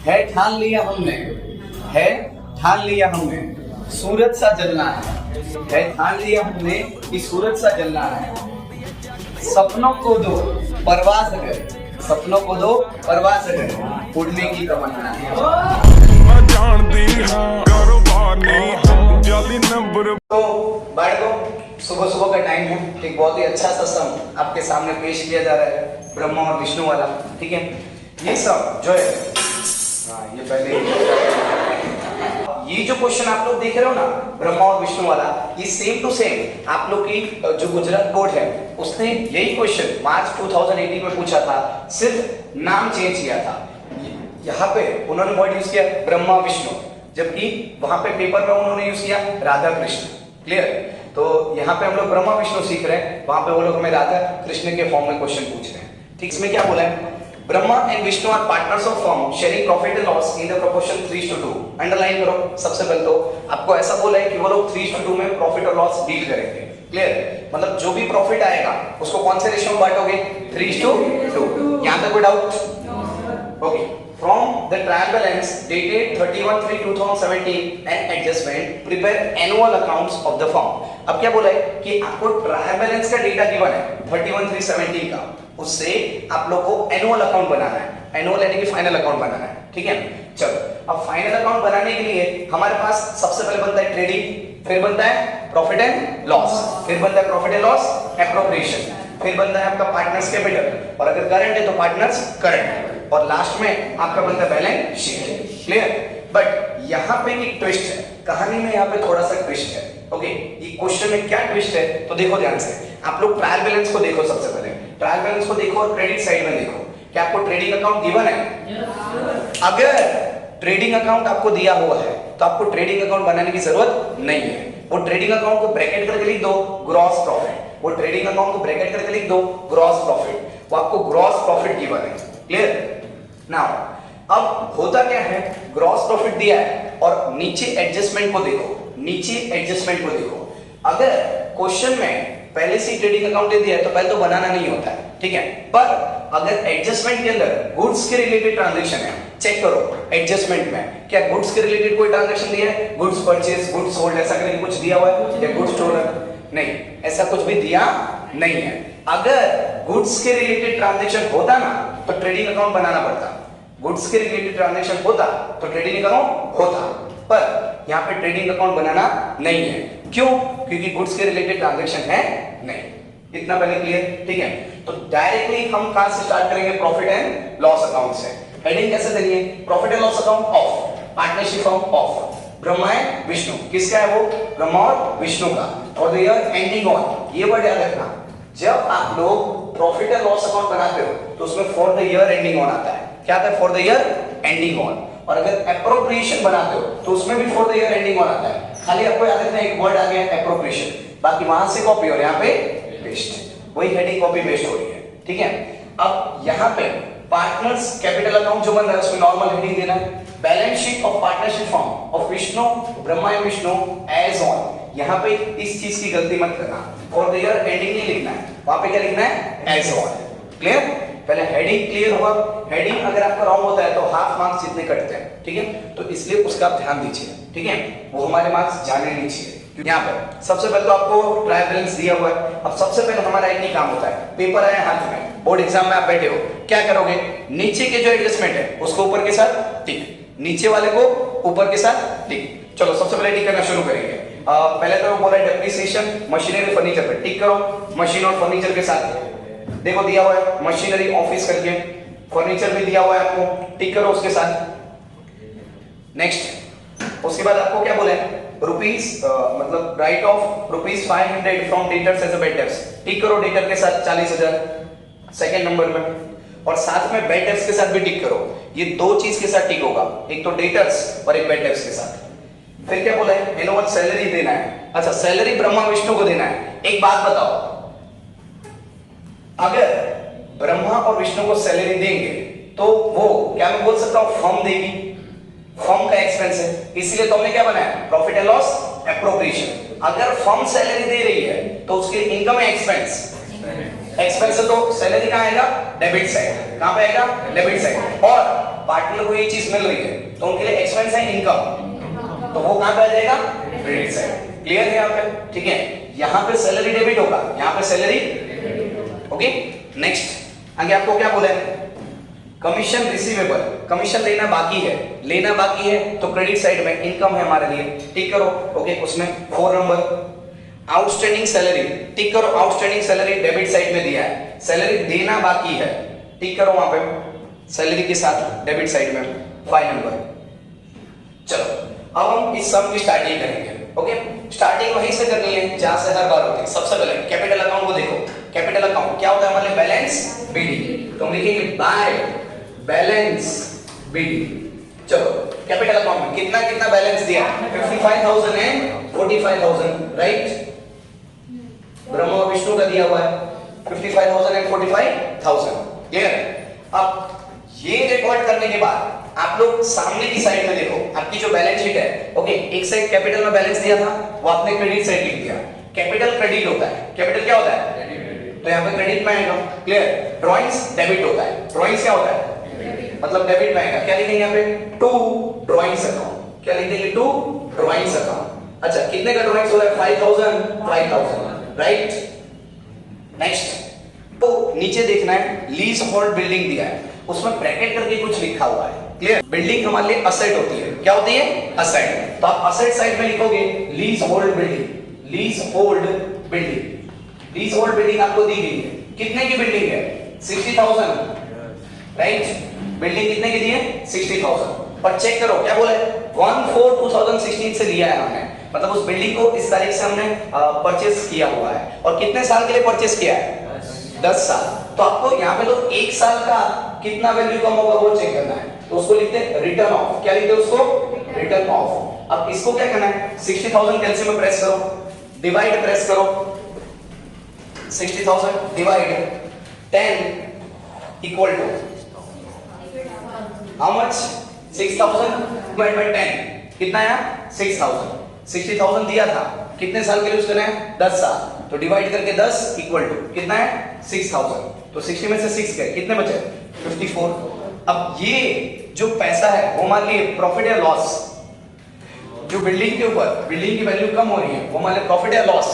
है ठान लिया हमने, है ठान लिया हमने सूरज सा जलना है ठान लिया हमने कि सूरज सा जलना है। सपनों को दो परवाज़ अगर, सपनों को दो परवाज़ अगर उड़ने की तमन्ना है। तो बाळकों, सुबह सुबह का टाइम है, एक बहुत ही अच्छा सा सम आपके सामने पेश किया जा रहा है, ब्रह्मा और विष्णु वाला। ठीक है, ये सब जो है, ये पहले ये जो क्वेश्चन आप लोग देख रहे हो ना, ब्रह्मा और विष्णु वाला, ये सेम टू सेम आप लोग की जो गुजरात बोर्ड है उसने यही क्वेश्चन मार्च 2018 में पूछा था, सिर्फ नाम चेंज किया था। यहाँ पे उन्होंने वर्ड यूज किया ब्रह्मा विष्णु, जबकि वहां पे पेपर में उन्होंने यूज किया राधा कृष्ण। क्लियर? तो यहाँ पे हम लोग ब्रह्मा विष्णु सीख रहे हैं, वहां पे वो लोग हमें राधा कृष्ण के फॉर्म में क्वेश्चन पूछ रहे हैं। ठीक, इसमें क्या बोला है? Brahma and Vishnu are partners of firm sharing profit and loss in the proportion 3:2। Underline करो। सबसे पहले तो आपको ऐसा बोला है कि वो लोग 3:2 में प्रॉफिट और लॉस डील करेंगे। क्लियर? मतलब जो भी प्रॉफिट आएगा उसको कौन से रेशियो में बांटोगे? 3:2। यहां तक कोई doubt? Okay. From the trial balance dated 31/3/2017 and adjustment, prepare annual accounts of the firm. अब क्या बोला है कि आपको ट्रायल बैलेंस का डेटा गिवन है 31/3/17 का, उससे आप लोग को एनुअल अकाउंट बनाना है। एनुअल यानी कि फाइनल अकाउंट बनाना है। ठीक है, चलो अब फाइनल अकाउंट बनाने के लिए हमारे पास सबसे पहले बनता है ट्रेडिंग, फिर बनता है प्रॉफिट एंड लॉस, फिर बनता है प्रॉफिट एंड लॉस एप्रोप्रिएशन, फिर बनता है आपका पार्टनर्स कैपिटल, और अगर करंट है तो पार्टनर्स करंट, और लास्ट में आपका बनता है बैलेंस शीट। क्लियर? बट यहाँ पे एक ट्विस्ट है, कहानी में यहाँ पे थोड़ा सा ट्विस्ट है। ओके, ये क्वेश्चन में क्या ट्विस्ट है तो देखो ध्यान से। आप लोग ट्रायल बैलेंस को देखो, सबसे पहले ट्रायल बैलेंस को देखो और क्रेडिट साइड में देखो। क्या आपको ट्रेडिंग अकाउंट गिवन है? अगर ट्रेडिंग अकाउंट आपको दिया हुआ है तो आपको ट्रेडिंग अकाउंट बनाने की जरूरत नहीं है। वो ट्रेडिंग अकाउंट को ब्रैकेट करके लिख दो ग्रॉस प्रॉफिट, वो ट्रेडिंग अकाउंट को ब्रैकेट करके लिख दो ग्रॉस प्रॉफिट, वो आपको ग्रॉस प्रॉफिट गिवन है। क्लियर? नाउ अब होता क्या है, ग्रॉस प्रॉफिट दिया है और नीचे एडजस्टमेंट को देखो, नीचे एडजस्टमेंट को देखो। अगर क्वेश्चन में पहले से ट्रेडिंग अकाउंट दे दिया है तो पहले तो बनाना नहीं होता है। ठीक है, पर अगर एडजस्टमेंट के अंदर गुड्स के रिलेटेड ट्रांजैक्शन है, चेक करो एडजस्टमेंट में क्या गुड्स के रिलेटेड कोई ट्रांजैक्शन दिया है? गुड्स परचेज, गुड्स सोल्ड, ऐसा करके कुछ दिया हुआ है या गुड्स स्टोलन? नहीं, ऐसा कुछ भी दिया नहीं है। अगर गुड्स के रिलेटेड ट्रांजैक्शन होता ना तो ट्रेडिंग अकाउंट बनाना पड़ता, गुड्स के रिलेटेड ट्रांजैक्शन होता तो ट्रेडिंग अकाउंट होता, पर यहाँ पे ट्रेडिंग अकाउंट बनाना नहीं है। क्यों? क्योंकि गुड्स के रिलेटेड ट्रांजैक्शन है नहीं। इतना पहले क्लियर? ठीक है, तो डायरेक्टली हम कहां से स्टार्ट करेंगे? प्रॉफिट एंड लॉस अकाउंट से। हेडिंग कैसे देनी है? Profit and loss account of partnership firm of Brahma and Vishnu. किसका है वो? ब्रह्मा और विष्णु का। और द ईयर एंडिंग ऑन, ये वर्ड याद रखना, जब आप लोग प्रॉफिट एंड लॉस अकाउंट बनाते हो तो उसमें for the year ending on आता है। क्या आता है? For the year ending on. और अगर एप्रोप्रिएशन बनाते हो तो उसमें भी for the year ending on आता है। खाली आपको याद रखना एक वर्ड आ गया एप्रोप्रिएशन, बाकी वहां से कॉपी और यहाँ पे पेस्ट, वही हेडिंग कॉपी पेस्ट हो रही है। ठीक है, अब यहाँ पे पार्टनर्स कैपिटल अकाउंट जो बन रहा है उसमें नॉर्मल हेडिंग देना है, balance sheet of partnership firm of Vishnu, Brahma and Vishnu as on. यहाँ पे इस चीज की गलती मत करना, फॉर द ईयर एंडिंग नहीं लिखना है, वहां पे क्या लिखना है? As on. क्लियर? पहले हेडिंग क्लियर हुआ। हेडिंग अगर आपका रॉन्ग होता है तो हाफ मार्क्स जितने कटते हैं। ठीक है, तो इसलिए उसका आप ध्यान दीजिए। ठीक है, वो हमारे मार्क्स जाने नहीं चाहिए। यहाँ पे सबसे पहले तो आपको ट्रायल बैलेंस दिया हुआ है। अब सबसे पहले हमारा एक ही काम होता है, पेपर आया हाथ में, बोर्ड एग्जाम में आप बैठे हो, क्या करोगे? नीचे के जो एडजस्टमेंट है उसको ऊपर के साथ टिक, नीचे वाले को ऊपर के साथ टिक। चलो सबसे पहले टिक करना शुरू करेंगे। पहले तो बोला डेप्रिसिएशन मशीनरी फर्नीचर पे टिक करो, मशीन और फर्नीचर के साथ देखो दिया हुआ है मशीनरी ऑफिस करके, फर्नीचर भी दिया हुआ है आपको, टिक करो उसके साथ। नेक्स्ट, उसके बाद आपको क्या बोला है? रुपीस मतलब write off rupees 500 from debtors as a bad debts, tick करो डेटर के साथ 40,000 सेकंड नंबर में, और साथ में बेड डेब्ट्स के साथ भी टिक करो। ये दो चीज के साथ टिक होगा, एक तो डेटर्स और एक बेड डेब्ट्स के साथ। फिर क्या बोला है? एनुअल सैलरी देना है। अच्छा, सैलरी ब्रह्मा विष्णु को देना है। एक बात बताओ, अगर ब्रह्मा और विष्णु को सैलरी देंगे तो वो क्या मैं बोल सकता हूं फर्म देगी? फर्म का एक्सपेंस है, इसलिए तो हमने क्या बनाया? Profit and loss appropriation. अगर फर्म सैलरी दे रही है तो उसके इनकम है एक्सपेंस, एक्सपेंस है तो सैलरी कहां आएगा? Debit side. कहां पे आएगा? Debit side. और पार्टनर को ये चीज मिल रही है तो उनके लिए एक्सपेंस है इनकम, तो वो कहां पे आ जाएगा? Credit side. क्लियर है यहाँ पे? ठीक है, यहाँ पे सैलरी डेबिट होगा, यहाँ पे सैलरी। ओके, नेक्स्ट आगे आपको क्या बोला है? कमीशन रिसीवेबल, कमीशन लेना बाकी है, लेना बाकी है तो क्रेडिट साइड में इनकम है हमारे लिए, टिक करो। ओके, उसमें 4 नंबर आउटस्टैंडिंग सैलरी, टिक करो। आउटस्टैंडिंग सैलरी डेबिट साइड में दिया है, सैलरी देना बाकी है, टिक करो वहां पे सैलरी के साथ डेबिट साइड में 5 नंबर। चलो अब हम इस सम की स्टार्टिंग करेंगे। ओके, स्टार्टिंग वहीं से करनी है जहां से हर बार होती है। सबसे पहले कैपिटल अकाउंट को देखो। कैपिटल अकाउंट क्या होता है हमारे? बैलेंस बीडी, तो हम लिखेंगे बाय बैलेंस बीडी। चलो कैपिटल अकाउंट में कितना कितना बैलेंस दिया? 55,000 एंड 45,000, राइट? ब्रह्मा और विष्णु का दिया हुआ है 55,000 एंड 45,000। क्लियर? अब ये रिकॉर्ड करने के बाद आप लोग सामने की साइड में देखो, आपकी जो बैलेंस शीट है। ओके, एक साइड कैपिटल में बैलेंस दिया था, वो आपने क्रेडिट साइड लिख दिया। कैपिटल क्रेडिट होता है, कैपिटल क्या होता है? तो यहाँ पे क्रेडिट में आएगा। क्लियर? ड्राइंग्स डेबिट होता है, ड्राइंग्स क्या होता है? मतलब डेबिट में आएगा। क्या लिखेंगे यहाँ पे? To drawings account. क्या लिखेंगे? To drawings account. अच्छा, कितने का ड्राइंग्स हो रहा है? 5,000, राइट? नेक्स्ट, तो नीचे देखना है लीज होल्ड बिल्डिंग दिया है, उसमें ब्रैकेट करके कुछ लिखा हुआ है। क्लियर? बिल्डिंग हमारे लिए असेट होती है। क्या होती है? असेट। तो आप असेट साइड में लिखोगे lease hold building, leasehold building. Leasehold building आपको दी गई है, कितने की बिल्डिंग है? 60,000, राइट? बिल्डिंग कितने की दी है? 60,000। पर चेक करो क्या बोला है? 1/4/2016 से लिया है हमने, मतलब उस बिल्डिंग को इस तारीख से हमने परचेस किया हुआ है। और कितने साल के लिए परचेस किया है? 10 साल। तो आपको यहाँ पे तो 1 साल का कितना वैल्यू कम होगा वो चेक करना है, तो उसको लिखते हैं रिटर्न ऑफ। क्या लिखते हैं उसको? Return of. अब इसको क्या करना है? 60,000 कैलसी में प्रेस करो, डिवाइड प्रेस करो, 60,000 divide 10 equal to how much? 6,000 divide by 10 कितना आया? 6,000। 60,000 दिया था, कितने साल के लिए उसने? 10 साल। तो डिवाइड करके 10 इक्वल टू कितना है? 6,000। तो 60 में से 6 गए, कितने बचे? 54। अब ये जो पैसा है वो मान लिए प्रॉफिट या लॉस? जो बिल्डिंग के ऊपर बिल्डिंग की वैल्यू कम हो रही है वो मान लिए प्रॉफिट या लॉस?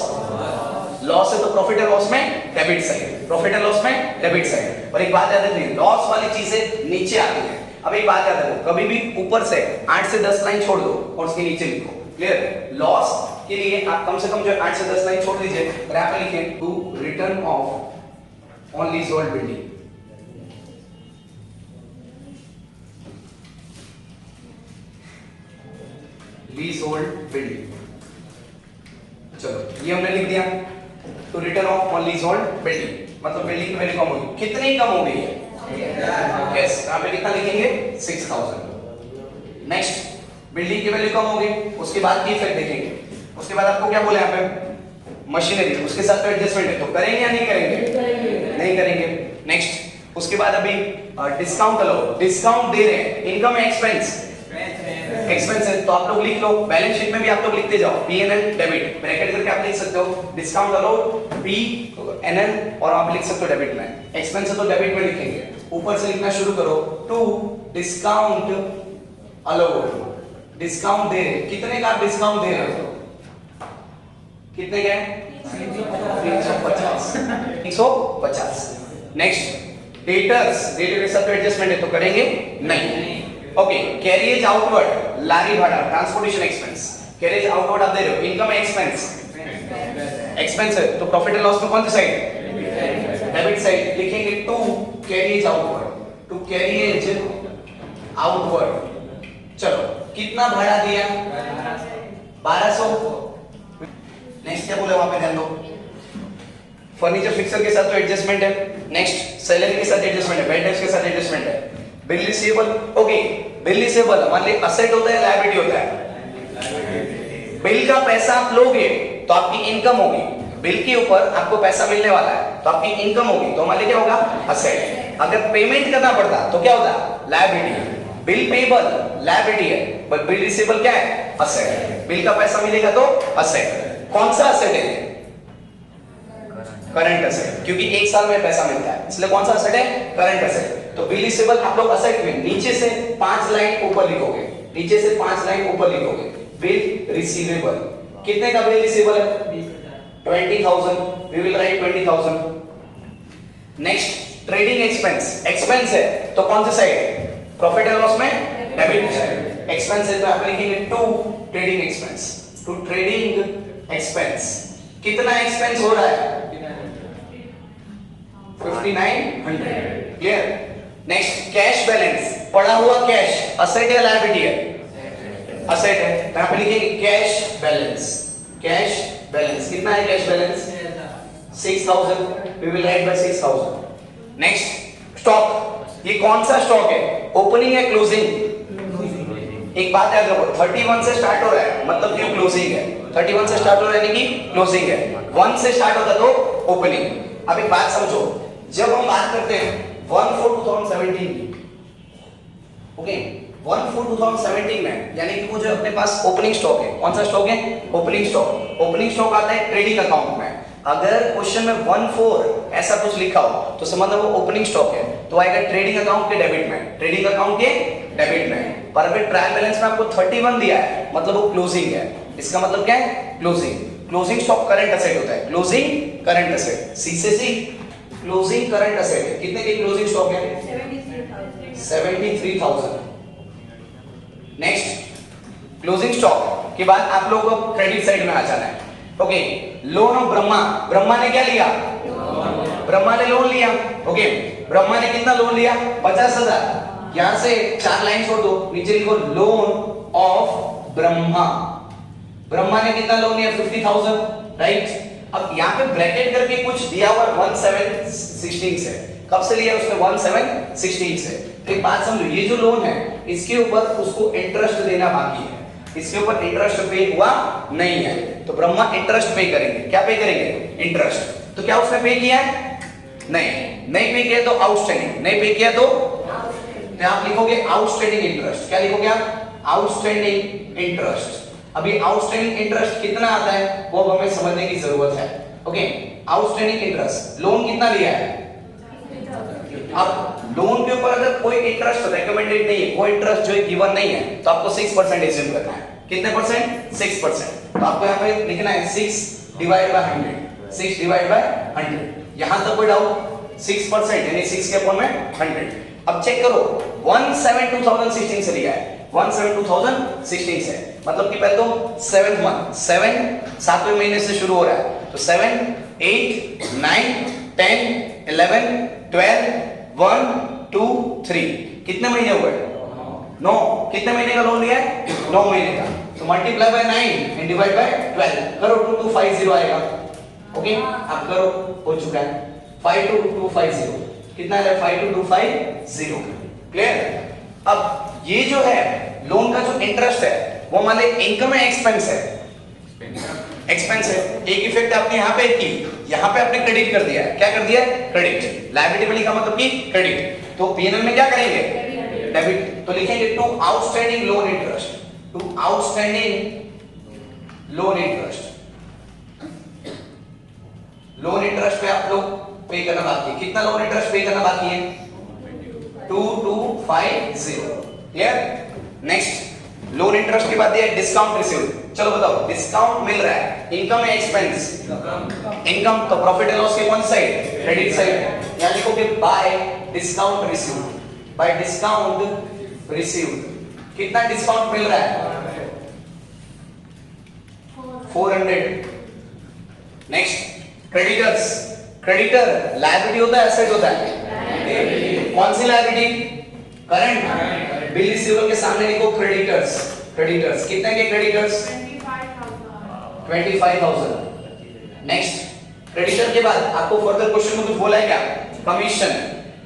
लॉस है, तो प्रॉफिट या लॉस में डेबिट साइड, प्रॉफिट या लॉस में डेबिट साइड। और एक बात याद रखिए, लॉस वाली चीजें नीचे आती है। अब एक बात याद रखो, कभी भी ऊपर से 8 से 10 लाइन छोड़ दो और उसके नीचे लिखो। क्लियर? लॉस के लिए आप कम से कम जो 8 से 10 लाइन छोड़ दीजिए, और यहाँ पे लिखिए to written off on leasehold building. Leasehold building, चलो ये हमने लिख दिया। तो written off on leasehold building, मतलब बिल्डिंग की वैल्यू कम होगी। कितनी कम हो गई है? यस, यहाँ पे कितना लिखेंगे? 6,000। नेक्स्ट, बिल्डिंग की वैल्यू कम हो गई, उसके बाद की इफेक्ट देखेंगे। उसके बाद आपको क्या बोला यहाँ पे? मशीनरी, उसके साथ तो एडजस्टमेंट है, तो करेंगे या नहीं करेंगे? नहीं करेंगे। नेक्स्ट, उसके बाद अभी डिस्काउंट लो, डिस्काउंट दे रहे हैं, इनकम है एक्सपेंस? एक्सपेंस है, तो आप लोग लिख लो, बैलेंस शीट में भी आप लोग लिखते जाओ P&L डेबिट, ब्रैकेट करके आप लिख सकते हो डिस्काउंट अलाउड P&L, और आप लिख सकते हो डेबिट में। एक्सपेंस है तो डेबिट में लिखेंगे, ऊपर से लिखना शुरू करो टू डिस्काउंट अलाउड। डिस्काउंट दे रहे, कितने का डिस्काउंट दे रहे हो? कितने का? 350। नेक्स्ट, डेटर्स, डेटर के साथ एडजस्टमेंट है तो करेंगे नहीं। ओके, कैरियज आउटवर्ड, लारी भाड़ा, ट्रांसपोर्टेशन एक्सपेंस। कैरियज आउटवर्ड आप दे रहे हो, इनकम एक्सपेंस, एक्सपेंस है तो प्रॉफिट एंड लॉस में कौन सी साइड? Debit side. लिखेंगे to carriage outward, to carriage outward. चलो कितना भाड़ा दिया? 1200। नेक्स्ट क्या बोले वहां पे? ध्यान दो, फर्नीचर फिक्सर के साथ तो एडजस्टमेंट है। नेक्स्ट, सैलरी के साथ एडजस्टमेंट है, बेड के साथ एडजस्टमेंट है। Bill receivable, okay, bill receivable मान ली असेट होता है, लायबिलिटी होता है? बिल का पैसा आप लोगे तो आपकी इनकम होगी, बिल के ऊपर आपको पैसा मिलने वाला है तो आपकी इनकम होगी, तो मान ली क्या होगा? असेट। अगर पेमेंट करना पड़ता तो क्या होता? लायबिलिटी। बिल पेबल लायबिलिटी है, बट बिल रिसीवेबल क्या है? असेट। बिल का पैसा मिलेगा तो असेट। कौन सा असेट है? करंट असेट, क्योंकि 1 साल में पैसा मिलता है, इसलिए कौन सा असेट है? Current asset. तो बिल रिसीवेबल आप लोग असेट में नीचे से 5 लाइन ऊपर लिखोगे, नीचे से 5 लाइन ऊपर लिखोगे बिल रिसीवेबल। कितने का बिल रिसीवेबल है? 20,000, we will write 20,000। Next trading expense, expense है तो कौन सी साइड? प्रॉफिट एंड लॉस में डेबिट साइड। एक्सपेंस है तो आप लिखेंगे to trading expense, to trading expense. कितना एक्सपेंस हो रहा है? 5900। क्लियर? नेक्स्ट कैश बैलेंस, पड़ा हुआ कैश असेट या लायबिलिटी है? असेट है, तो आप लिखेंगे कैश बैलेंस। कैश बैलेंस कितना है? Cash balance 6000, we will write by 6000। Next stock, ये कौन सा स्टॉक है? ओपनिंग या क्लोजिंग? एक बात याद रखो, 31 से स्टार्ट हो रहा है मतलब कि क्लोजिंग है। 31 से स्टार्ट हो रहा है यानी कि क्लोजिंग है। 1 से स्टार्ट होता तो ओपनिंग। अब एक बात समझो, जब हम बात करते हैं 1/4/2017 की, ओके 1/4/2017 में, यानी कि वो जो अपने पास ओपनिंग स्टॉक है, कौन सा स्टॉक है? Opening stock. ओपनिंग स्टॉक आता है ट्रेडिंग अकाउंट में। अगर क्वेश्चन में 1/4 ऐसा कुछ लिखा हो तो समझ लो वो ओपनिंग स्टॉक है, तो आएगा ट्रेडिंग अकाउंट के डेबिट में, ट्रेडिंग अकाउंट के डेबिट में। पर अगर ट्रायल बैलेंस में आपको 31 दिया है मतलब वो क्लोजिंग है। इसका मतलब क्या है? Closing. Closing stock current asset होता है, क्लोजिंग करंट असेट। सी से सी क्लोजिंग करंट असेट है। कितने की क्लोजिंग स्टॉक है? 73,000। नेक्स्ट क्लोजिंग स्टॉक के बाद आप लोगों को क्रेडिट साइड में आ जाना है। Okay, loan of Brahma, Brahma ने क्या लिया? ब्रह्मा ने लोन लिया। ओके, ब्रह्मा ने कितना लोन लिया? 50,000। यहां से 4 लाइन छोड़ दो, नीचे लिखो लोन ऑफ ब्रह्मा। ब्रह्मा ने कितना लोन लिया? 50,000, राइट। अब यहाँ पे ब्रैकेट करके कुछ दिया हुआ 1716 से, कब से लिया उसने? 1716 से। तो एक बात समझो, ये जो लोन है इसके ऊपर उसको इंटरेस्ट देना बाकी है, इसके ऊपर इंटरेस्ट पे हुआ नहीं है, तो ब्रह्मा इंटरेस्ट पे करेंगे। क्या पे करेंगे? इंटरेस्ट। तो क्या उसने पे किया है? नहीं, नहीं पे किया तो आउटस्टैंडिंग, नहीं पे किया तो आप लिखोगे आउटस्टैंडिंग इंटरेस्ट। क्या लिखोगे आप? Outstanding interest. अभी आउटस्टैंडिंग इंटरेस्ट कितना आता है वो हमें समझने की जरूरत है। ओके, आउटस्टैंडिंग इंटरेस्ट, लोन कितना लिया है? अब लोन के ऊपर अगर कोई इंटरेस्ट रेकमेंडेड नहीं है, कोई इंटरेस्ट जो है गिवन नहीं है, तो आपको 6% एज्यूम करना है। कितने परसेंट? 6%। तो आपको यहाँ पे लिखना है 6 डिवाइड बाय 100, 6 डिवाइड बाय 100। यहां तक कोई डाउट? 6% यानी 6 के अपॉन में 100। अब चेक करो, 1/7/2016 से लिया है, 1/7/2016 से, मतलब कि पहले तो 7th मंथ, 7वें महीने से शुरू हो रहा है, तो 7, 8, 9, 10, 11, 12, 1, 2, 3, कितने महीने हुए? 9। कितने महीने का लोन लिया है? 9 महीने का। तो multiply by 9 and divide by 12 करो, 2250 आएगा। ओके, आप करो, हो चुका है 52250। कितना है? 52250। क्लियर? अब ये जो है लोन का जो इंटरेस्ट है वो मान ले इनकम है, एक्सपेंस है? एक्सपेंस है। एक इफेक्ट आपने यहाँ पे की, यहाँ पे आपने क्रेडिट कर दिया है। क्या कर दिया है? क्रेडिट। लायबिलिटी में लिखा मतलब कि क्रेडिट, तो पीएनएल में क्या करेंगे? डेबिट। तो लिखेंगे to outstanding loan interest, to outstanding loan interest. Loan interest पे आप लोग पे करना बाकी है। कितना लोन इंटरेस्ट पे करना बाकी है? 2250। क्लियर? नेक्स्ट लोन इंटरेस्ट के बाद दिया डिस्काउंट रिसीव्ड। चलो बताओ, डिस्काउंट मिल रहा है, इनकम है, एक्सपेंस? इनकम। तो प्रॉफिट एंड लॉस के कौन साइड? Credit side. यहां लिखोगे bye discount received, bye discount received. कितना डिस्काउंट मिल रहा है? 400। Next creditors. क्रेडिटर लायबिलिटी होता है, एसेट होता है? कौन सी लायबिलिटी? करंट। बिल रिसीवेबल के सामने लिखो क्रेडिटर्स। क्रेडिटर्स कितने के क्रेडिटर्स? 25,000। नेक्स्ट क्रेडिटर के बाद आपको फर्दर क्वेश्चन में कुछ बोला है क्या? कमीशन।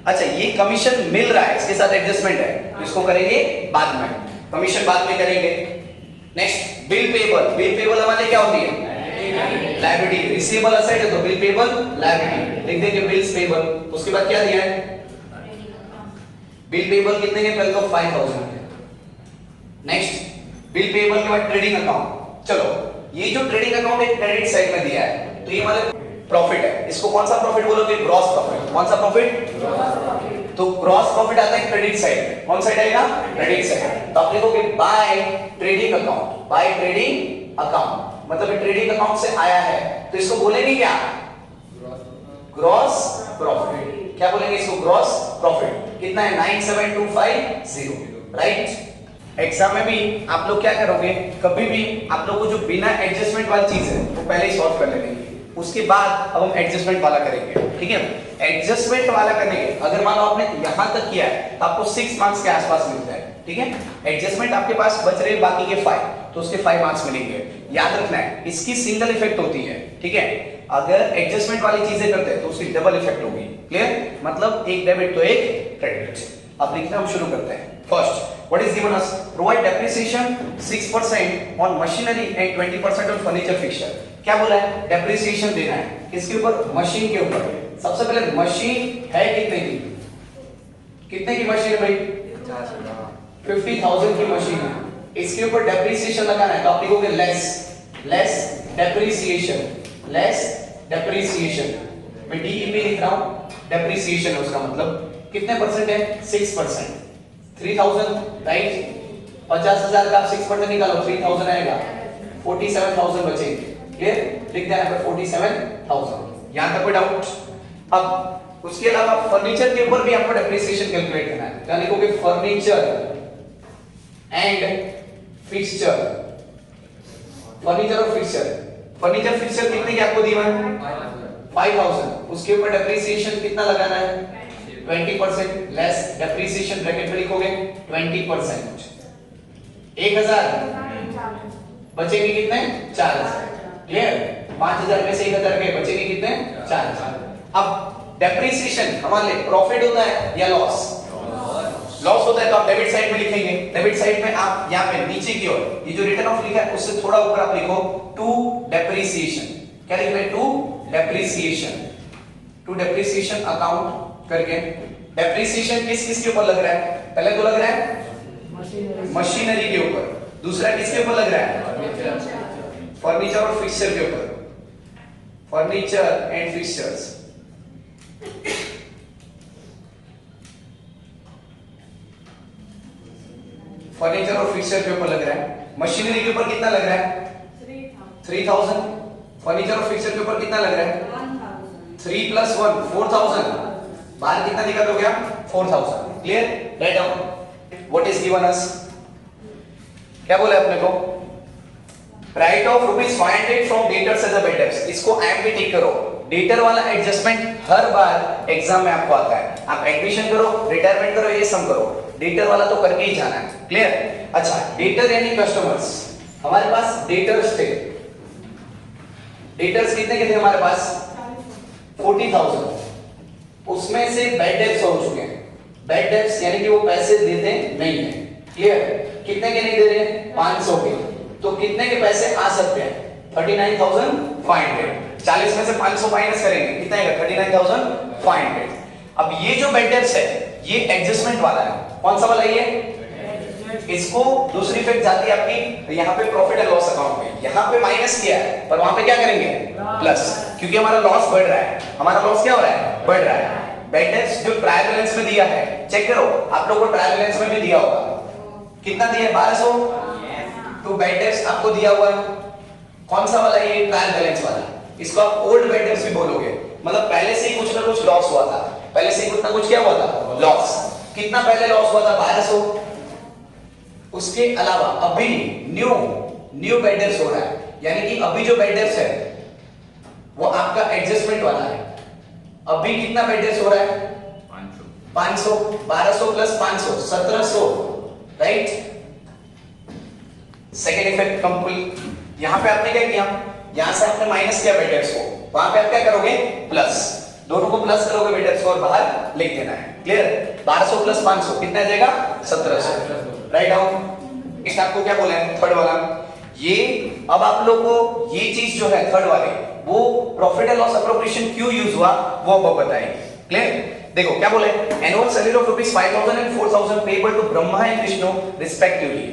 अच्छा, ये कमीशन मिल रहा है, इसके साथ एडजस्टमेंट है, तो इसको करेंगे बाद में, कमीशन बाद में करेंगे। Next bill payable. Bill payable हमारे क्या होती है? लायबिलिटी। रिसीवेबल असेट है तो बिल पेबल लायबिलिटी लिख देंगे, बिल्स पेबल। उसके बाद क्या दिया है? बिल पेबल कितने के? पहले तो 5000 है। नेक्स्ट बिल पेबल के बाद ट्रेडिंग अकाउंट। चलो, ये जो ट्रेडिंग अकाउंट एक क्रेडिट साइड में दिया है, तो ये हमारे प्रॉफिट है। इसको कौन सा प्रॉफिट बोलोगे? Gross profit. कौन सा प्रॉफिट? तो तो ग्रॉस प्रॉफिट आता है क्रेडिट साइड में। कौन साइड आएगा? Credit side. तो आप लिखोगे by trading account, by trading account मतलब ट्रेडिंग अकाउंट से आया है, तो इसको बोलेंगे क्या? Gross profit. क्या बोलेंगे इसको? Gross profit. कितना है? 97250, राइट। एग्जाम में भी आप लोग क्या करोगे, कभी भी आप लोग को जो बिना एडजस्टमेंट वाली चीज है वो पहले ही सॉल्व कर लेंगे, उसके बाद अब हम एडजस्टमेंट वाला करेंगे, ठीक है। एडजस्टमेंट वाला करने के अगर मान लो आपने यहां तक किया है तो आपको 6 मार्क्स के आसपास मिलता है, ठीक है। एडजस्टमेंट आपके पास बच रहे बाकी के 5, तो उसके 5 मार्क्स मिलेंगे। याद रखना है इसकी सिंगल इफेक्ट होती है, ठीक है। अगर एडजस्टमेंट वाली चीजें करते हैं तो उसकी डबल इफेक्ट होगी, क्लियर। मतलब एक डेबिट तो एक क्रेडिट। अब लिखना हम शुरू करते हैं। First, what is given us? Provide depreciation 6% on machinery and 20% on furniture fixture. क्या बोला है? डेप्रिसिएशन देना है किसके ऊपर? मशीन के ऊपर। सबसे पहले मशीन है कितने की? कितने की मशीन है भाई? 50,000 की मशीन है। इसके ऊपर डेप्रिसिएशन लगाना है तो आप लिखोगे लेस डेप्रिसिएशन, लेस डेप्रिसिएशन। मैं डीईपी लिख रहा हूं, डेप्रिसिएशन उसका मतलब कितने परसेंट है? 6%। 3000, राइट। 50,000 का 6% निकालो, 3000 आएगा, 47,000 बचेंगे, क्लियर। लिख देना है 47,000। यहां तक कोई डाउट? अब उसके अलावा फर्नीचर के ऊपर भी आपको डेप्रिसिएशन कैलकुलेट करना है। क्या लिखोगे? Furniture and fixture. फर्नीचर और फिक्सचर। फर्नीचर फिक्सचर कितने की आपको दी है? 5,000। उसके ऊपर डेप्रिसिएशन कितना लगाना है? 20%। लेस डेप्रिसिएशन ब्रैकेट में लिखोगे 20%। 1000 बचेंगे कितने? 4000, क्लियर। 5000 में से 1000 गए, बचेंगे कितने? 4000। अब डेप्रिसिएशन हमारे लिए प्रॉफिट होता है या लॉस? लॉस होता है तो आप डेबिट साइड में लिखेंगे। डेबिट साइड में आप यहां पे नीचे की ओर ये जो रिटर्न ऑफ लिखा है उससे थोड़ा ऊपर आप लिखो टू डेप्रिसिएशन। क्या लिखना है? To depreciation. To depreciation account करके डेप्रिसिएशन किस किस के ऊपर लग रहा है? पहले तो लग रहा है मशीनरी के ऊपर, दूसरा किसके ऊपर लग रहा है? फर्नीचर और फिक्सचर के ऊपर, फर्नीचर एंड फिक्सचर्स। फर्नीचर और फिक्सचर के ऊपर लग रहा है। मशीनरी के ऊपर कितना लग रहा है? 3,000। फर्नीचर और फिक्सचर के ऊपर कितना लग रहा है? 3 + 1 4,000। बाहर कितना निकल हो गया? 4,000, clear. Write down what is given us. क्या बोला अपने को? Write off ₹500 from debtors as a betters. इसको एम भी टिक करो। डेटर वाला एडजस्टमेंट हर बार एग्जाम में आपको आता है। आप एडमिशन करो, रिटायरमेंट करो, ये सब करो, डेटर वाला तो करके ही जाना है, क्लियर। अच्छा, डेटर यानी कस्टमर्स। हमारे पास डेटर्स थे। डेटर्स कितने के थे हमारे पास? 40,000। उसमें से बैड डेब्ट्स हो चुके हैं। बैड डेब्ट्स यानी कि वो पैसे देते नहीं है, क्लियर। कितने के नहीं दे रहे हैं? 500 के। तो कितने के पैसे आ सकते हैं? 39,500। 40 में से 500 माइनस करेंगे, कितना आएगा? 39,500। अब ये जो बैड डेब्ट्स है ये एडजस्टमेंट वाला है। कौन सा वाला ये? इसको दूसरी इफेक्ट जाती है आपकी यहाँ पे प्रॉफिट एंड लॉस अकाउंट में। यहाँ पे माइनस किया है पर वहां पे क्या करेंगे? प्लस, क्योंकि हमारा लॉस बढ़ रहा है। हमारा लॉस क्या हो रहा है? बढ़ रहा है। बैड डेब्ट्स जो ट्रायल बैलेंस में दिया है, चेक करो, आप लोगों को ट्रायल बैलेंस में भी दिया होगा। कितना दिया है? 1200। तो बैड डेब्ट्स आपको दिया हुआ है कौन सा वाला? ये ट्रायल बैलेंस वाला। इसको आप ओल्ड बैड डेब्ट्स भी बोलोगे। मतलब पहले से ही कुछ ना कुछ लॉस हुआ था, पहले से ही कुछ ना कुछ क्या हुआ था? लॉस। कितना पहले लॉस हुआ था? 1200। उसके अलावा अभी न्यू बैड डेब्ट्स हो रहा है, यानी कि अभी जो बैड डेब्ट्स है वो आपका एडजस्टमेंट वाला है। अभी कितना बैड डेब्ट्स हो रहा है? 500। 1200 + 500 1700, राइट। Second effect complete. यहां पे आपने क्या किया? यहां से आपने माइनस किया बैड डेब्ट्स को, वहां पे आप क्या करोगे? प्लस। दोनों को प्लस करोगे बैड डेब्ट्स को और बाहर लिख देना है, क्लियर। 1200 + 500 कितना आ जाएगा? 1700। Write down. इस आपको क्या बोला है? थर्ड वाला। ये अब आप लोग को ये चीज जो है थर्ड वाले, वो प्रॉफिट एंड लॉस एप्रोप्रिएशन क्यों यूज हुआ वो अब बताएंगे, क्लियर। देखो क्या बोले? Annual salary of ₹5,000 and 4,000 payable to Brahma and Vishnu respectively.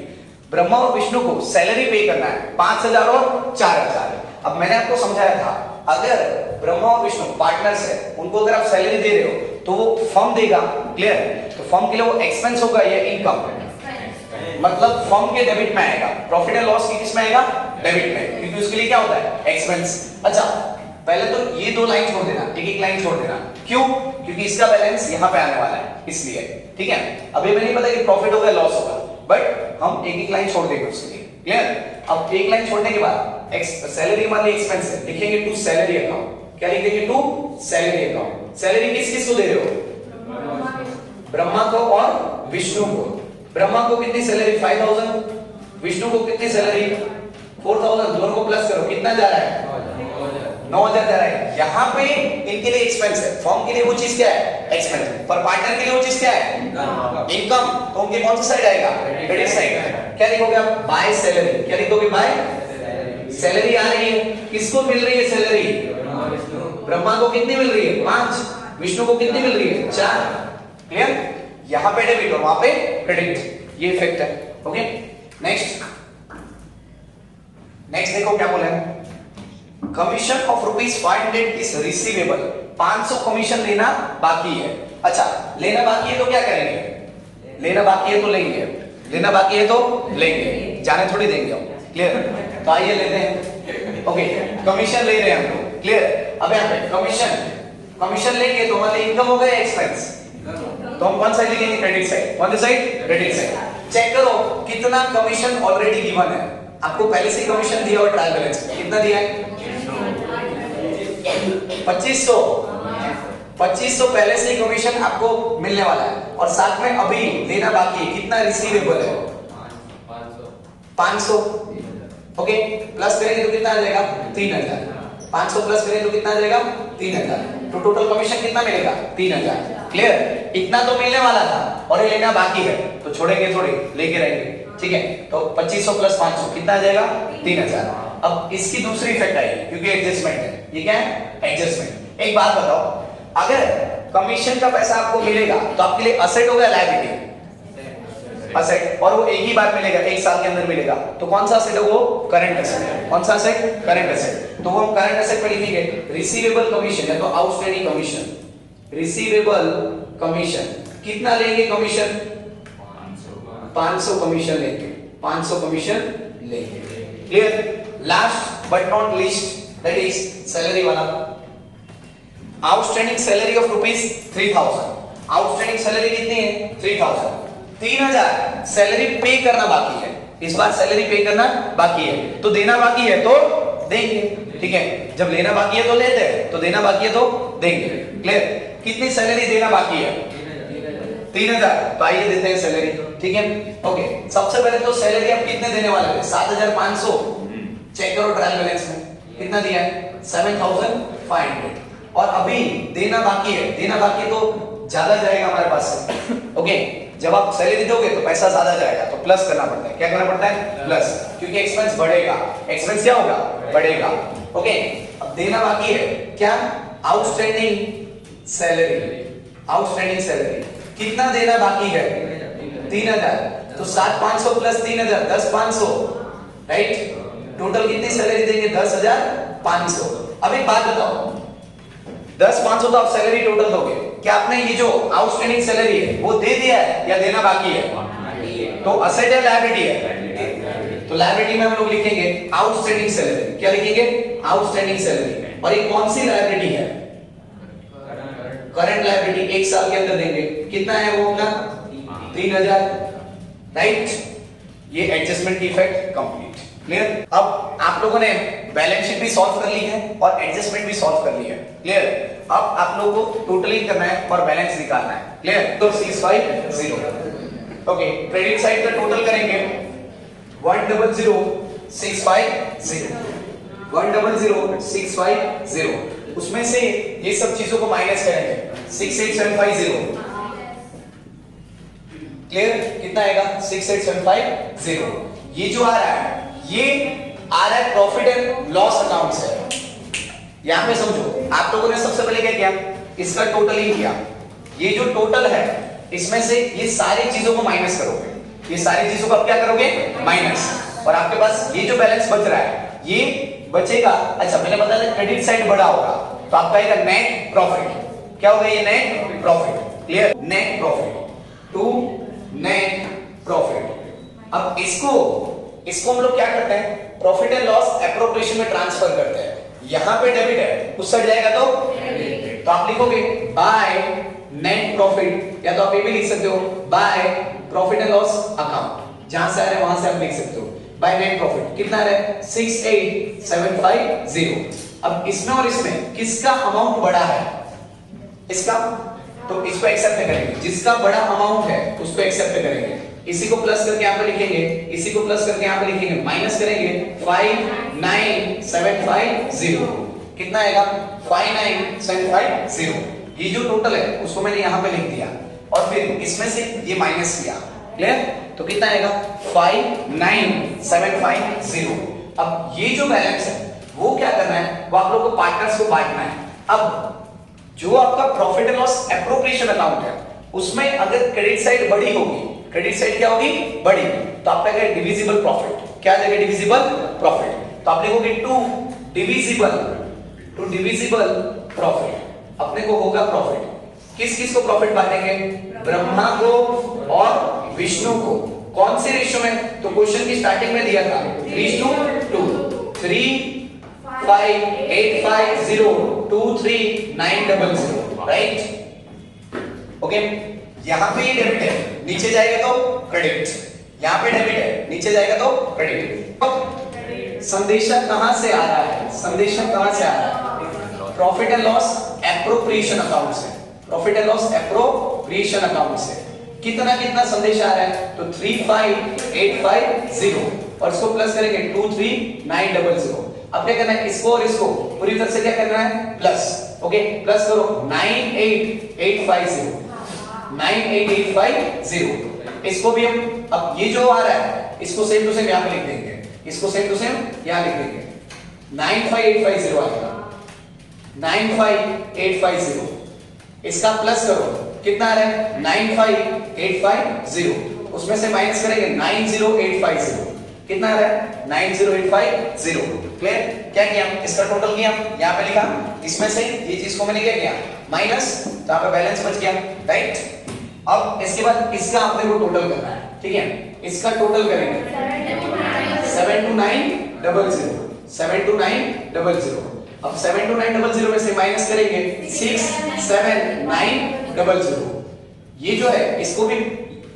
Brahma और विष्णु को सैलरी पे करना है 5,000 और 4,000। अब मैंने आपको समझाया था, अगर ब्रह्मा और विष्णु पार्टनर्स है, उनको अगर आप सैलरी दे रहे हो तो वो फर्म देगा, क्लियर? तो फर्म के लिए वो एक्सपेंस होगा या इनकम? मतलब फर्म के डेबिट में आएगा, प्रॉफिट एंड लॉस की किस में आएगा? डेबिट में, क्योंकि उसके लिए क्या होता है? एक्सपेंस। अच्छा, पहले तो ये दो लाइन छोड़ देना, एक एक लाइन छोड़ देना। क्यों? क्योंकि इसका बैलेंस यहाँ पे आने वाला है, इसलिए। ठीक है, अभी हमें नहीं पता कि प्रॉफिट होगा लॉस होगा, बट हम एक एक लाइन छोड़ देंगे उसके लिए। क्लियर? अब एक लाइन छोड़ने के बाद सैलरी मान ली एक्सपेंस है, लिखेंगे टू सैलरी अकाउंट। क्या लिखेंगे? To salary account. सैलरी किस किस को दे रहे हो? ब्रह्मा को और विष्णु को। ब्रह्मा को कितनी सैलरी? 5000। विष्णु को कितनी सैलरी? 4000। दोनों को प्लस करो, कितना जा रहा है? 9000 जा रहा है। यहाँ पे इनके लिए एक्सपेंस है, फर्म के लिए वो चीज क्या है? एक्सपेंस। पर पार्टनर के लिए वो चीज क्या है? इनकम। तो उनके कौन सा साइड आएगा? Credit side. क्या लिखोगे आप? By salary. क्या लिखोगे? बाय सैलरी आ रही है। किसको मिल रही है सैलरी? ब्रह्मा को कितनी मिल रही है? 5। विष्णु को कितनी मिल रही है? 4। क्लियर? यहाँ पे डेबिट और वहां पे क्रेडिट, ये इफेक्ट है। ओके, नेक्स्ट देखो क्या बोला है। Commission of ₹500 is receivable. 500 commission लेना बाकी है। अच्छा, लेना बाकी है तो क्या करेंगे? लेना बाकी है तो लेंगे, लेना बाकी है तो लेंगे, जाने थोड़ी देंगे हम। क्लियर? तो आइए लेते हैं। ओके, कमीशन ले रहे हैं हम लोग। क्लियर? अब यहाँ पे कमीशन लेंगे तो हमारे इनकम हो गया एक्सपेंस, तो हम कौन साइड लिखेंगे? Credit side. कौन सी साइड? Credit side. चेक करो कितना कमीशन ऑलरेडी गिवन है। आपको पहले से कमीशन दिया और ट्रायल बैलेंस कितना दिया है? 2500। 2500 पहले से ही कमीशन आपको मिलने वाला है, और साथ में अभी लेना बाकी है। कितना रिसीवेबल है? 500। ओके, प्लस करेंगे तो कितना आ जाएगा? 3000। 500 प्लस करेंगे तो कितना आ जाएगा? 3000। तो टोटल कमीशन कितना मिलेगा? 3000। क्लियर? इतना तो मिलने वाला था और ये लेना बाकी है, तो छोड़ेंगे थोड़ी, लेके रहेंगे। ठीक है, तो 2500 प्लस 500 कितना आ जाएगा? 3000। अब इसकी दूसरी इफेक्ट आई, क्योंकि एडजस्टमेंट है। ये क्या है? एडजस्टमेंट। एक बात बताओ, अगर कमीशन का पैसा आपको मिलेगा तो आपके लिए असेट होगा लायबिलिटी? असेट। और वो एक ही बार मिलेगा, एक साल के अंदर मिलेगा, तो कौन सा असेट है वो? Current asset. कौन सा असेट? Current asset. तो वो हम करंट असेट पे लिखेंगे रिसीवेबल कमीशन या तो आउटस्टैंडिंग कमीशन। रिसीवेबल कमीशन कितना लेंगे कमीशन? 500 कमीशन लेंगे, 500 कमीशन लेंगे। Clear? Last but not least, that is salary वाला। Outstanding salary of ₹3000। Outstanding salary कितनी है? 3000। 3000 सैलरी पे करना बाकी है, इस बार सैलरी पे करना बाकी है, तो देना बाकी है तो देंगे। ठीक है, जब लेना बाकी है तो लेते हैं, तो देना बाकी है तो देंगे। क्लियर? कितनी सैलरी देना बाकी है? 3000। तो आइए देते हैं सैलरी। ठीक है, ओके। सबसे पहले तो सैलरी आप कितने देने वाले थे? 7500। चेक करो ट्रायल बैलेंस में कितना दिया है? 7500। और अभी देना बाकी है, देना बाकी है तो ज्यादा जाएगा हमारे पास से। ओके, जब आप सैलरी दोगे तो पैसा ज्यादा जाएगा, तो प्लस करना पड़ता है। क्या करना पड़ता है? प्लस, क्योंकि एक्सपेंस बढ़ेगा। एक्सपेंस क्या होगा? बढ़ेगा। ओके, अब देना बाकी है क्या? Outstanding salary. आउटस्टैंडिंग सैलरी कितना देना बाकी है? 3000। तो 7500 प्लस 3000 10500, राइट? टोटल कितनी सैलरी देंगे? 10500। अब एक बात बताओ, 10500 तो आप सैलरी टोटल दोगे, क्या आपने ये जो आउटस्टैंडिंग सैलरी है वो दे दिया है या देना बाकी है? तो असेट है लायबिलिटी है? तो लायबिलिटी में हम लोग लिखेंगे आउटस्टैंडिंग सैलरी। क्या लिखेंगे? Outstanding salary. और ये कौन सी लायबिलिटी है? Current liability. एक साल के अंदर देंगे, कितना है वो अपना? 3000, राइट? ये एडजस्टमेंट की इफेक्ट कंप्लीट। क्लियर? अब आप लोगों ने बैलेंस शीट भी सॉल्व कर ली है और एडजस्टमेंट भी सॉल्व कर ली है। क्लियर? अब आप लोगों को टोटलिंग करना है और बैलेंस निकालना है। क्लियर? तो 650। ओके, क्रेडिट साइड का टोटल करेंगे 100,650। 100,650। उसमें से ये सब चीजों को माइनस करेंगे, 68750। क्लियर? कितना आएगा? 68750। ये जो आ रहा है ये आ रहा है प्रॉफिट एंड लॉस अकाउंट से। यहां पे समझो, आप लोगों ने सबसे पहले क्या किया? इसका टोटलिंग किया। ये जो टोटल है इसमें से ये सारी चीजों को माइनस करोगे। ये सारी चीजों को आप क्या करोगे? माइनस। और आपके पास ये जो बैलेंस बच रहा है ये बचेगा। अच्छा, मैंने बताया क्रेडिट साइड बड़ा होगा तो आपका आएगा नेट प्रॉफिट। क्या होगा ये? Net profit. Clear? Net profit to net profit. अब इसको हम लोग क्या करते हैं, प्रॉफिट एंड लॉस एप्रोप्रिएशन में ट्रांसफर करते हैं। यहां पे डेबिट है, उस साइड जाएगा तो आप लिखोगे बाय नेट प्रॉफिट, या तो आप ये भी लिख सकते हो by profit and loss account. जहां से आ रहा है वहां से आप लिख सकते हो बाय नेट प्रॉफिट। कितना आ रहा है 68750। अब इसमें और इसमें किसका अमाउंट बड़ा है, इसका, तो इसको एक्सेप्ट करेंगे। जिसका बड़ा अमाउंट है उसको एक्सेप्ट करेंगे। इसी को प्लस करके यहां पे लिखेंगे, इसी को प्लस करके यहां पे लिखेंगे, माइनस करेंगे 59750। कितना आएगा 59750। ये जो टोटल है उसको मैंने यहां पे लिख दिया और फिर इसमें से ये माइनस किया। क्लियर? तो कितना आएगा 59750। अब ये जो बैलेंस है वो क्या करना है, वो आप लोगों को पार्टनर्स को बांटना है। अब जो आपका profit and loss appropriation account है उसमें अगर क्रेडिट साइड बड़ी होगी, क्रेडिट साइड क्या होगी, बड़ी, तो आपका क्या डिविजिबल प्रॉफिट, क्या आ जाएगा डिविजिबल प्रॉफिट। तो आप लिखोगे टू डिविजिबल प्रॉफिट। अपने को होगा प्रॉफिट, किस किस को प्रॉफिट बांटेंगे, ब्रह्मा को और विष्णु को। कौन से रेशियो में, तो क्वेश्चन की स्टार्टिंग में दिया था 3:2, 35850239000, राइट? ओके, यहां पे ये डेबिट है, नीचे जाएगा तो क्रेडिट, यहां पे डेबिट है, नीचे जाएगा तो क्रेडिट। संदेशा कहां से आ रहा है, संदेशा कहां से आ रहा है, profit and loss appropriation account से, profit and loss appropriation account से। कितना कितना संदेश आ रहा है, तो 35850 और इसको प्लस करेंगे 23900। अब क्या करना है, इसको और इसको पूरी तरह से क्या करना है, प्लस। ओके, प्लस करो 98850। इसको भी हम, अब ये जो आ रहा है इसको सेम टू सेम यहां पे लिख देंगे, इसको सेम टू सेम यहां लिख देंगे। 95850 आएगा, 95850। इसका प्लस करो, कितना आ रहा है 95850, उसमें से माइनस करेंगे 90850। कितना आ रहा है 90850। क्लियर? क्या किया, इसका टोटल किया, यहां पे लिखा, इसमें से ये चीज को मैंने क्या किया माइनस, तो यहां पे बैलेंस बच गया, राइट? अब इसके बाद इसका अपने को टोटल करना है, ठीक है? इसका टोटल करेंगे 72900। अब 72900 में से माइनस करेंगे 67900। ये जो है इसको भी,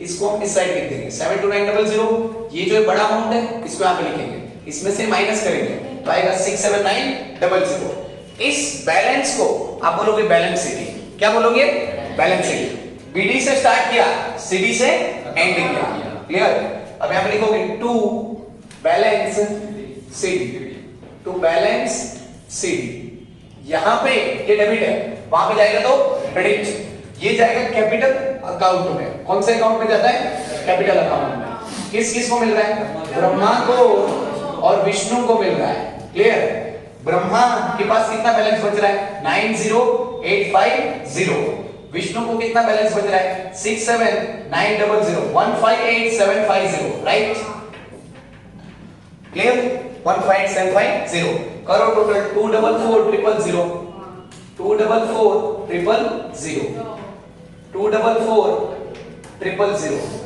इसको हम इस साइड लिख देंगे 72900। ये जो है बड़ा अमाउंट है इसको यहां पे लिखेंगे, इसमें से माइनस करेंगे तो आएगा 67900। इस बैलेंस को आप बोलोगे बैलेंस शीट। क्या बोलोगे, बैलेंस शीट। बीडी से स्टार्ट किया, सीडी से एंड किया। क्लियर? अब यहां पे लिखोगे to balance CD, to balance CD. यहां पे ये डेबिट है, वहां पे जाएगा तो क्रेडिट, ये जाएगा कैपिटल अकाउंट में। कौन से अकाउंट में जाता है, कैपिटल अकाउंट में। किस किस को मिल रहा है, ब्रह्मा को और विष्णु को मिल रहा है। क्लियर? ब्रह्मा के पास कितना बैलेंस बच रहा है 90850। विष्णु को कितना बैलेंस बच रहा है 67900, 158750, राइट? क्लियर? 158750 करो टोटल 244000, 244000, 244000।